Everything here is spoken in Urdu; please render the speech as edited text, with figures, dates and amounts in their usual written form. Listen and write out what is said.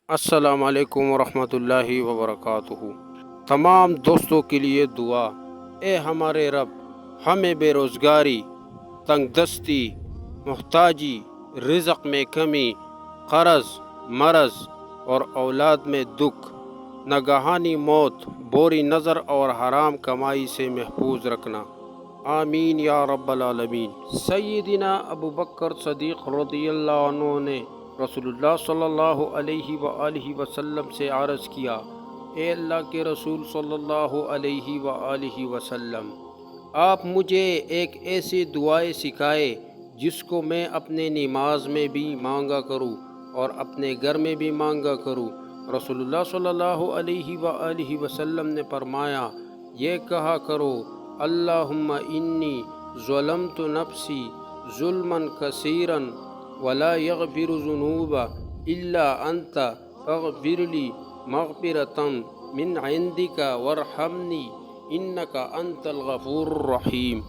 السلام علیکم ورحمۃ اللہ وبرکاتہ۔ تمام دوستوں کے لیے دعا۔ اے ہمارے رب، ہمیں بے روزگاری، تنگ دستی، محتاجی، رزق میں کمی، قرض، مرض اور اولاد میں دکھ، ناگہانی موت، بری نظر اور حرام کمائی سے محفوظ رکھنا، آمین یا رب العالمین۔ سیدنا ابو بکر صدیق رضی اللہ عنہ نے رسول اللہ صلی اللہ علیہ وآلہ وسلم سے عرض کیا، اے اللہ کے رسول صلی اللہ علیہ وآلہ وسلم، آپ مجھے ایک ایسی دعائیں سکھائے جس کو میں اپنے نماز میں بھی مانگا کروں اور اپنے گھر میں بھی مانگا کروں۔ رسول اللہ صلی اللہ علیہ وآلہ وسلم نے فرمایا، یہ کہا کرو، اللہم انی ظلمت نفسی ظلما کثیرا ولا یغفر الذنوب الا انت فاغفر لی مغفرۃ من عندک وارحمنی انک انت الغفور الرحیم۔